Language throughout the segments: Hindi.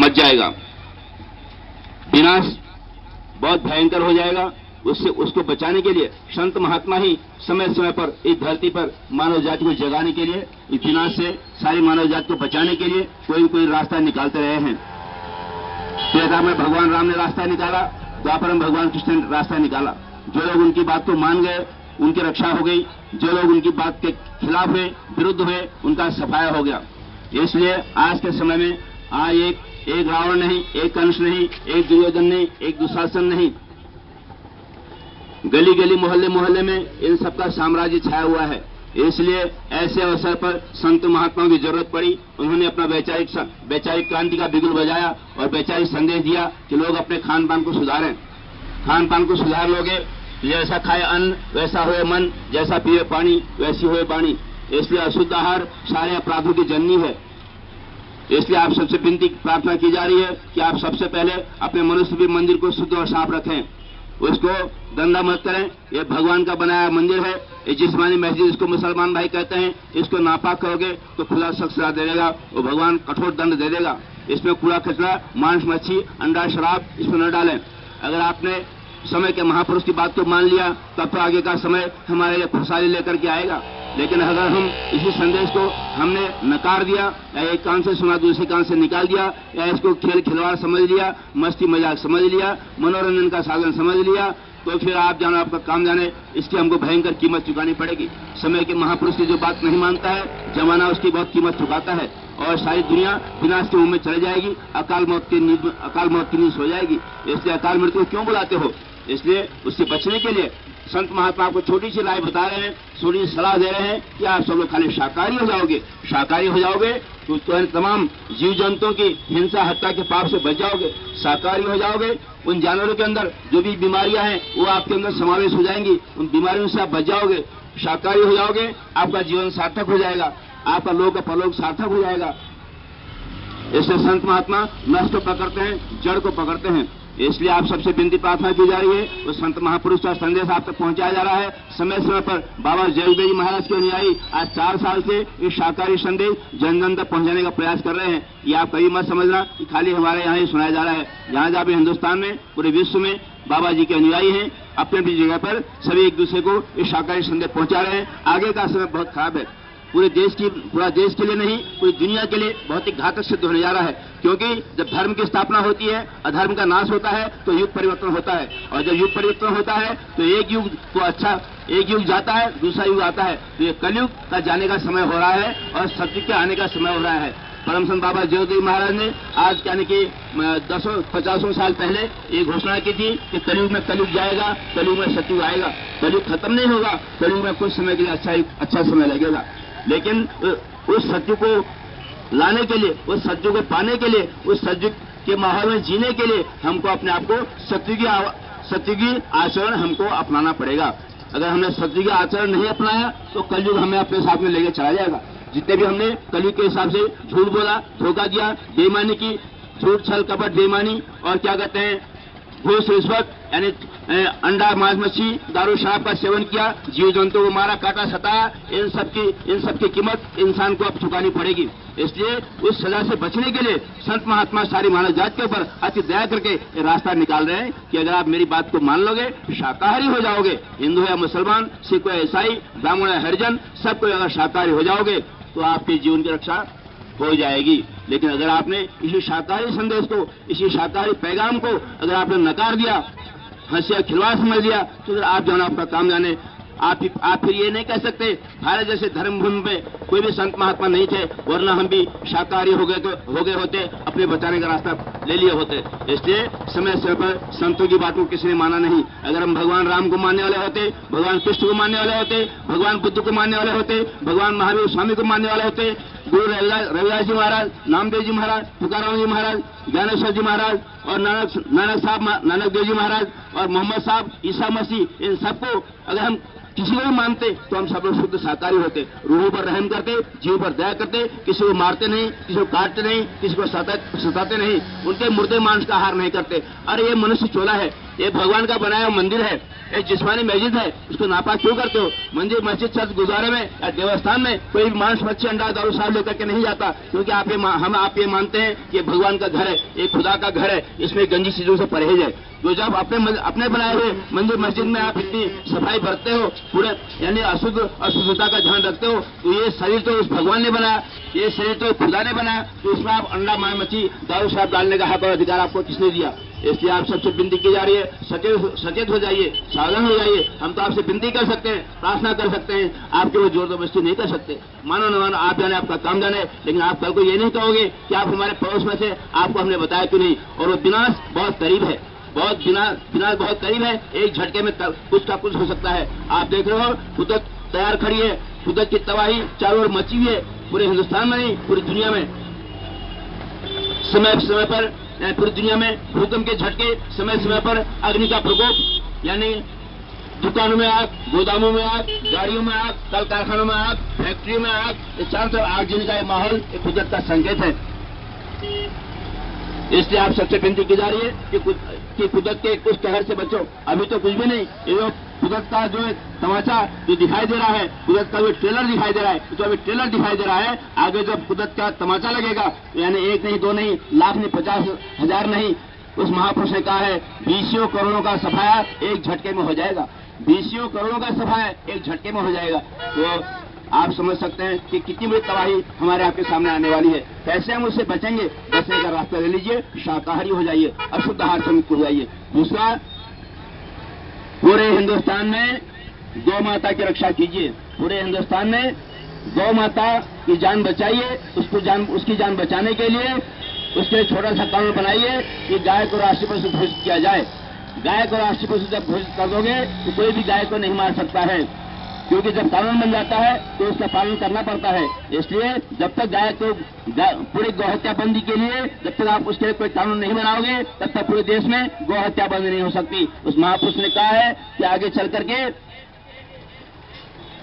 मच जाएगा, विनाश बहुत भयंकर हो जाएगा। उससे उसको बचाने के लिए संत महात्मा ही समय समय पर इस धरती पर मानव जाति को जगाने के लिए, इस विनाश से सारी मानव जाति को बचाने के लिए कोई कोई रास्ता निकालते रहे हैं। त्रेता में भगवान राम ने रास्ता निकाला, द्वापर में भगवान कृष्ण ने रास्ता निकाला। जो लोग उनकी बात को मान गए उनकी रक्षा हो गई, जो लोग उनकी बात के खिलाफ हुए, विरुद्ध हुए, उनका सफाया हो गया। इसलिए आज के समय में आज एक रावण नहीं, एक कंस नहीं, एक दुर्योधन नहीं, एक दुशासन नहीं, गली गली मोहल्ले मोहल्ले में इन सबका साम्राज्य छाया हुआ है। इसलिए ऐसे अवसर पर संत महात्माओं की जरूरत पड़ी। उन्होंने अपना वैचारिक क्रांति का बिगुल बजाया और वैचारिक संदेश दिया कि लोग अपने खान पान को सुधारें। खान पान को सुधार लोगे, जैसा खाए अन्न वैसा होए मन, जैसा पिए पानी वैसी होए वाणी। इसलिए अशुद्ध आहार सारे अपराधों की जननी है। इसलिए आप सबसे विनती प्रार्थना की जा रही है कि आप सबसे पहले अपने मनुष्य भी मंदिर को शुद्ध और साफ रखें, उसको गंदा मत करें। ये भगवान का बनाया मंदिर है, ये जिस्मानी मस्जिद इसको मुसलमान भाई कहते हैं। इसको नापाक करोगे तो खुदा सख्त सजा दे देगा, वो भगवान कठोर दंड दे देगा। इसमें कूड़ा कचरा, मांस मच्छी, अंडा शराब इसमें न डालें। अगर आपने समय के महापुरुष की बात को मान लिया तब तो आगे का समय हमारे लिए खुशहाली लेकर के आएगा। लेकिन अगर हम इसी संदेश को हमने नकार दिया या एक कान से सुना दूसरे कान से निकाल दिया या इसको खेल खिलवाड़ समझ लिया, मस्ती मजाक समझ लिया, मनोरंजन का साधन समझ लिया, तो फिर आप जानो आपका काम जाने, इसकी हमको भयंकर कीमत चुकानी पड़ेगी। समय के महापुरुष की जो बात नहीं मानता है, जमाना उसकी बहुत कीमत चुकाता है और सारी दुनिया विनाश के मुंह में चली जाएगी, अकाल मौत की नींद सो जाएगी। इसलिए अकाल मृत्यु क्यों बुलाते हो? इसलिए उससे बचने के लिए संत महात्मा आपको छोटी सी राय बता रहे हैं, छोटी सी सलाह दे रहे हैं कि आप सब लोग खाली शाकाहारी हो जाओगे। शाकाहारी हो जाओगे तो तमाम जीव जंतुओं की हिंसा हत्या के पाप से बच जाओगे। शाकाहारी हो जाओगे, उन जानवरों के अंदर जो भी बीमारियां हैं वो आपके अंदर समावेश हो जाएंगी, उन बीमारियों से आप बच जाओगे। शाकाहारी हो जाओगे, आपका जीवन सार्थक हो जाएगा, आपका लोक परलोक सार्थक हो जाएगा। इसलिए संत महात्मा नष्ट को पकड़ते हैं, जड़ को पकड़ते हैं। इसलिए आप सबसे विनती प्रार्थना की जा रही है, वो संत महापुरुष का संदेश आप तक पहुंचाया जा रहा है। समय समय पर बाबा जगदेव जी महाराज के अनुयायी आज 4 साल से इस शाकाहारी संदेश जन जन तक पहुंचाने का प्रयास कर रहे हैं। ये आप कभी मत समझना कि खाली हमारे यहाँ ही सुनाया जा रहा है। जहाँ जहाँ भी हिंदुस्तान में, पूरे विश्व में बाबा जी के अनुयायी हैं, अपनी अपनी जगह पर सभी एक दूसरे को इस शाकाहारी संदेश पहुंचा रहे हैं। आगे का समय बहुत खराब है, पूरा देश के लिए नहीं, पूरी दुनिया के लिए बहुत ही घातक सिद्ध होने जा रहा है। क्योंकि जब धर्म की स्थापना होती है, अधर्म का नाश होता है, तो युग परिवर्तन होता है। और जब युग परिवर्तन होता है तो एक युग जाता है, दूसरा युग आता है। तो ये कलयुग का जाने का समय हो रहा है और सतयुग के आने का समय हो रहा है। परम संत बाबा जगदेव महाराज ने आज यानी कि 10-50 साल पहले ये घोषणा की थी कि कलयुग में कलयुग जाएगा, कलयुग में सतयुग आएगा। कलयुग खत्म नहीं होगा, कलयुग में कुछ समय के लिए अच्छा समय लगेगा। लेकिन उस सत्य को लाने के लिए, उस सत्य को पाने के लिए, उस सत्य के माहौल में जीने के लिए हमको अपने आप को सत्युगी आचरण हमको अपनाना पड़ेगा। अगर हमने सत्युगी आचरण नहीं अपनाया तो कलयुग हमें अपने साथ में लेके चला जाएगा। जितने भी हमने कलयुग के हिसाब से झूठ बोला, धोखा दिया, बेईमानी की, झूठ छल कपट बेईमानी और क्या कहते हैं घूस रिश्वत यानी अंडा मांस मच्छी दारू शराब का सेवन किया, जीव जंतु को मारा काटा सताया, इन सब की कीमत इंसान को अब चुकानी पड़ेगी। इसलिए उस सजा से बचने के लिए संत महात्मा सारी मानव जाति के ऊपर अति दया करके ये रास्ता निकाल रहे हैं कि अगर आप मेरी बात को मान लोगे, शाकाहारी हो जाओगे, हिंदू या मुसलमान, सिख या ईसाई, ब्राह्मण या हरिजन, सबको अगर शाकाहारी हो जाओगे तो आपके जीवन की रक्षा हो जाएगी। लेकिन अगर आपने इसी शाकाहारी संदेश को, इसी शाकाहारी पैगाम को अगर आपने नकार दिया, हंसिया खिलवाड़ समझ लिया, तो फिर आप जानो आपका काम जाने। आप फिर ये नहीं कह सकते भारत जैसे धर्म भूमि पे कोई भी संत महात्मा नहीं थे, वरना हम भी शाकाहारी हो गए होते, अपने बचाने का रास्ता ले लिए होते। इसलिए समय समय पर संतों की बात को किसी ने माना नहीं। अगर हम भगवान राम को मानने वाले होते, भगवान कृष्ण को मानने वाले होते, भगवान बुद्ध को मानने वाले होते, भगवान महावीर स्वामी को मानने वाले होते, गुरु रविदास जी महाराज, नामदेव जी महाराज, तुकाराम जी महाराज, ज्ञानेश्वर जी महाराज और नानक देव जी महाराज और मोहम्मद साहब, ईसा मसीह, इन सबको अगर हम किसी को भी मानते तो हम सब लोग शुद्ध शाकाहारी होते, रूहों पर रहम करते, जीव पर दया करते, किसी को मारते नहीं, किसी को काटते नहीं, किसी को सताते नहीं, उनके मुर्दे मांस का आहार नहीं करते। अरे ये मनुष्य चोला है, ये भगवान का बनाया मंदिर है, एक जिस्मानी मस्जिद है, उसको नापाक क्यों करते हो? मंदिर, मस्जिद, चर्च, गुरुद्वारे में या देवस्थान में कोई भी मांस, मच्छी, अंडा, दारू, शराब लेकर के नहीं जाता, क्योंकि आप ये मानते हैं कि भगवान का घर है, ये खुदा का घर है, इसमें गंदी चीजों से परहेज है। तो जब अपने बनाए हुए मंदिर मस्जिद में आप इतनी सफाई बरतते हो, पूरे यानी अशुद्धता का ध्यान रखते हो, तो ये शरीर तो उस भगवान ने बनाया, ये शरीर तो खुदा ने बनाया, तो उसमें आप अंडा, मांस, मच्छी, दारू, शराब डालने का हक और अधिकार आपको किसने दिया? इसलिए आप सबसे विनती की जा रही है, सचेत हो जाइए, सावधान हो जाइए। हम तो आपसे विनती कर सकते हैं, प्रार्थना कर सकते हैं, आपके वो जोर जबरदस्ती नहीं कर सकते। मानो न मानो, आप जाने, आपका काम जाने, लेकिन आप कल को ये नहीं कहोगे कि आप हमारे पड़ोस में थे, आपको हमने बताया क्यों नहीं। और वो विनाश बहुत करीब है, विनाश बहुत करीब है, एक झटके में कुछ का कुछ हो सकता है। आप देख रहे हो, कुदरत तैयार खड़ी है, कुदरत की तबाही चारों ओर मची हुई है, पूरे हिंदुस्तान में नहीं, पूरी दुनिया में। समय समय पर पूरी दुनिया में भूकंप के झटके, समय समय पर अग्नि का प्रकोप, यानी दुकानों में आग, गोदामों में आग, गाड़ियों में आग, कल कारखानों में आग, फैक्ट्रियों में आग, ये चारों तरफ आगजनी का माहौल, ये कुदरत का संकेत है। इसलिए आप सबसे विनती की जा रही है कि कुदरत के कुछ कहर से बचो। अभी तो कुछ भी नहीं, ये जो कुदरत का जो तमाचा जो दिखाई दे रहा है, कुदरत का जो ट्रेलर दिखाई दे रहा है, तो अभी ट्रेलर दिखाई दे रहा है, आगे जब कुदरत का तमाचा लगेगा, यानी 1 नहीं, 2 नहीं, लाख नहीं, 50,000 नहीं, उस महापुरुष ने कहा है 20 करोड़ों का सफाया एक झटके में हो जाएगा, 20 करोड़ों का सफाया एक झटके में हो जाएगा। तो आप समझ सकते हैं कि कितनी बड़ी तबाही हमारे आपके सामने आने वाली है। कैसे हम उससे बचेंगे? बचने का रास्ता ले लीजिए, शाकाहारी हो जाइए, अशुद्ध आहार से मुक्त हो जाइए। दूसरा, पूरे हिंदुस्तान में गौ माता की रक्षा कीजिए। पूरे हिंदुस्तान में गौ माता की जान बचाइए। उसकी जान बचाने के लिए उसके लिए छोटा सा कानून बनाइए कि गाय को राष्ट्रीय पशु घोषित किया जाए। गाय को राष्ट्रीय पशु जब घोषित कर दोगे तो कोई भी गाय को नहीं मार सकता है, क्योंकि जब कानून बन जाता है तो उसका पालन करना पड़ता है। इसलिए जब तक गाय को पूरी गौ हत्या बंदी के लिए जब तक आप उसके लिए कोई कानून नहीं बनाओगे, तब तक पूरे देश में गौ हत्या बंद नहीं हो सकती। उस महापुरुष ने कहा है कि आगे चल करके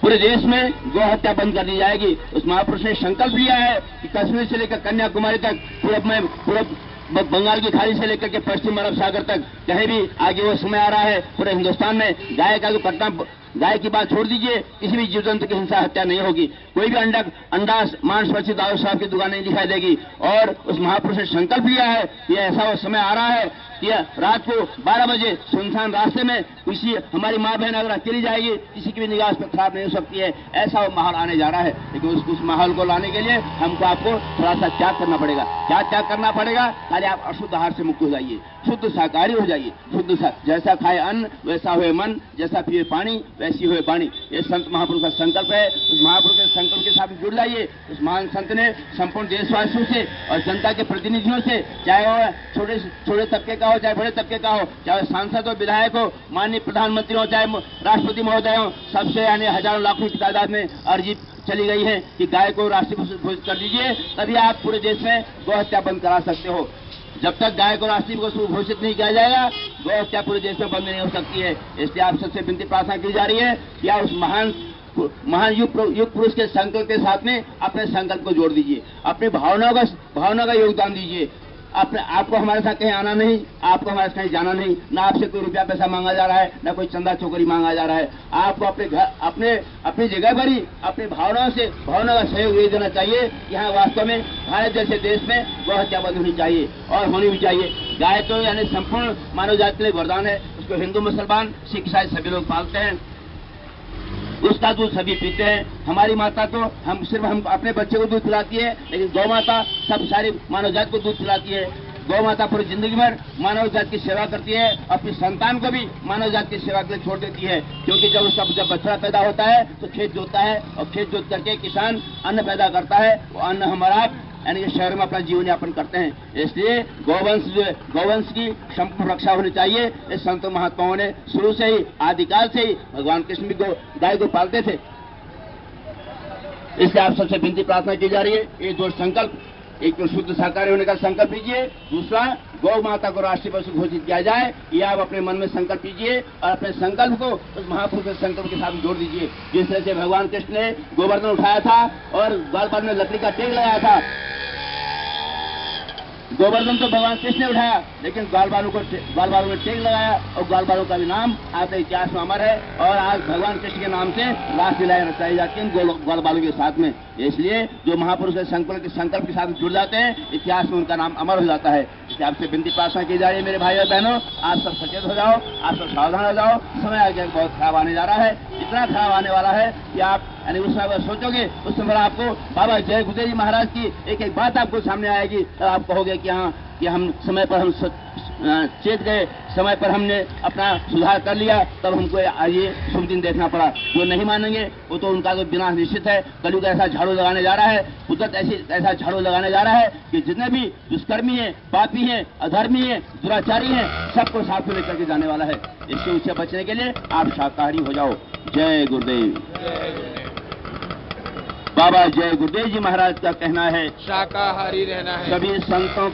पूरे देश में गौ हत्या बंद कर दी जाएगी। उस महापुरुष ने संकल्प लिया है कि कश्मीर से लेकर कन्याकुमारी तक, पूरब बंगाल की खाड़ी से लेकर के पश्चिम अरब सागर तक, कहीं भी आगे वो समय आ रहा है पूरे हिंदुस्तान में गाय का जो कटना, गाय की बात छोड़ दीजिए, किसी भी जीव जंतु की हिंसा हत्या नहीं होगी। कोई भी अंडा मांस मच्छी दारू शराब की दुकान नहीं दिखाई देगी। और उस महापुरुष ने संकल्प लिया है कि ऐसा वो समय आ रहा है कि रात को 12 बजे सुनसान रास्ते में किसी हमारी माँ बहन अगर अकेली जाएगी, किसी की भी निगाह पर खराब नहीं हो सकती है। ऐसा वो माहौल आने जा रहा है, लेकिन उस माहौल को लाने के लिए हमको आपको थोड़ा सा त्याग करना पड़ेगा। क्या त्याग करना पड़ेगा? ताकि आप अशुद्ध आहार से मुक्त हो जाइए, शुद्ध शाकाहारी हो जाइए। जैसा खाए अन्न वैसा हुए मन, जैसा पिए पानी वैसी हुए वाणी। ये संत महापुरुष का संकल्प है। उस महापुरुष के संकल्प के साथ जुड़ जाइए। उस महान संत ने संपूर्ण देशवासियों से और जनता के प्रतिनिधियों से, चाहे वो छोटे तबके का हो, चाहे बड़े तबके का हो, चाहे सांसद हो, विधायक हो, माननीय प्रधानमंत्री हो, चाहे राष्ट्रपति महोदय हो, सबसे यानी हजारों लाखों की तादाद में अर्जी चली गई है कि गाय को राष्ट्रीय पशु घोषित कर दीजिए, तभी आप पूरे देश में गौ हत्या बंद करा सकते हो। जब तक गाय को राष्ट्रीय पशु घोषित नहीं किया जाएगा, गौ हत्या पूरे देश में बंद नहीं हो सकती है। इसलिए आप सबसे विनती प्रार्थना की जा रही है कि आप उस महान युग पुरुष के संकल्प के साथ में अपने संकल्प को जोड़ दीजिए, अपनी भावना का योगदान दीजिए। आपको हमारे साथ कहीं आना नहीं, आपको हमारे साथ कहीं जाना नहीं, ना आपसे कोई रुपया पैसा मांगा जा रहा है, ना कोई चंदा चौकरी मांगा जा रहा है। आपको अपने घर अपनी जगह पर ही अपनी भावना का सहयोग ये देना चाहिए कि हाँ, वास्तव में भारत जैसे देश में गौ हत्या बंद होनी चाहिए और होनी भी चाहिए। गाय तो यानी संपूर्ण मानव जाति के लिए वरदान है। उसको हिंदू, मुसलमान, सिख, ईसाई सभी लोग पालते हैं, उसका दूध सभी पीते हैं। हमारी माता तो हम अपने बच्चे को दूध पिलाती है, लेकिन गौ माता सब सारी मानव जाति को दूध पिलाती है। गौ माता पूरी जिंदगी भर मानव जाति की सेवा करती है, अपनी संतान को भी मानव जाति की सेवा के लिए छोड़ देती है। क्योंकि जब बच्चा पैदा होता है तो खेत जोतता है, और खेत जोत करके किसान अन्न पैदा करता है। वो अन्न हमारा यानी कि शहर में अपना जीवन यापन करते हैं। इसलिए गौवंश की संपूर्ण रक्षा होनी चाहिए। इस संत महात्माओं ने शुरू से ही, आदिकाल से ही भगवान कृष्ण भी गाय को पालते थे। इसलिए आप सबसे विनती प्रार्थना की जा रही है, ये दो संकल्प, एक तो शुद्ध शाकाहारी होने का संकल्प लीजिए, दूसरा गौ माता को राष्ट्रीय पशु घोषित किया जाए, ये आप अपने मन में संकल्प कीजिए और अपने संकल्प को उस महापुरुष के संकल्प के साथ जोड़ दीजिए। जिस तरह से भगवान कृष्ण ने गोवर्धन उठाया था और ग्वालपाल में लकड़ी का टेक लगाया था, गोवर्धन तो भगवान कृष्ण ने उठाया, लेकिन ग्वाल बालों में टेक लगाया और ग्वाल बालों का भी नाम आज इतिहास में अमर है। और आज भगवान कृष्ण के नाम से रासलीलाएं रचाई जाती हैं ग्वाल बालों के साथ में। इसलिए जो महापुरुष संकल्प के साथ जुड़ जाते हैं, इतिहास में उनका नाम अमर हो जाता है। इसलिए आपसे विनती प्रार्थना की जा रही है मेरे भाई और बहनों, आप सब सचेत हो जाओ, आप सब सावधान हो जाओ। समय आगे बहुत खराब आने जा रहा है, इतना खराब आने वाला है कि आप यानी उस समय सोचोगे, उस समय आपको बाबा जय गुरुदेव जी महाराज की एक एक बात आपको सामने आएगी, तब आप कहोगे कि हाँ, कि हम समय पर हम चेत गए, समय पर हमने अपना सुधार कर लिया, तब हमको आज ये शुभ दिन देखना पड़ा। जो नहीं मानेंगे वो तो उनका तो विनाश निश्चित है। कलयुग ऐसा झाड़ू लगाने जा रहा है, कुदरत ऐसा झाड़ू लगाने जा रहा है कि जितने भी दुष्कर्मी हैं, पापी हैं, अधर्मी हैं, दुराचारी हैं, सबको साथ में लेकर के जाने वाला है। इससे उससे बचने के लिए आप शाकाहारी हो जाओ। जय गुरुदेव। बाबा जय गुरुदेव जी महाराज का कहना है, शाकाहारी रहना है। सभी संतों का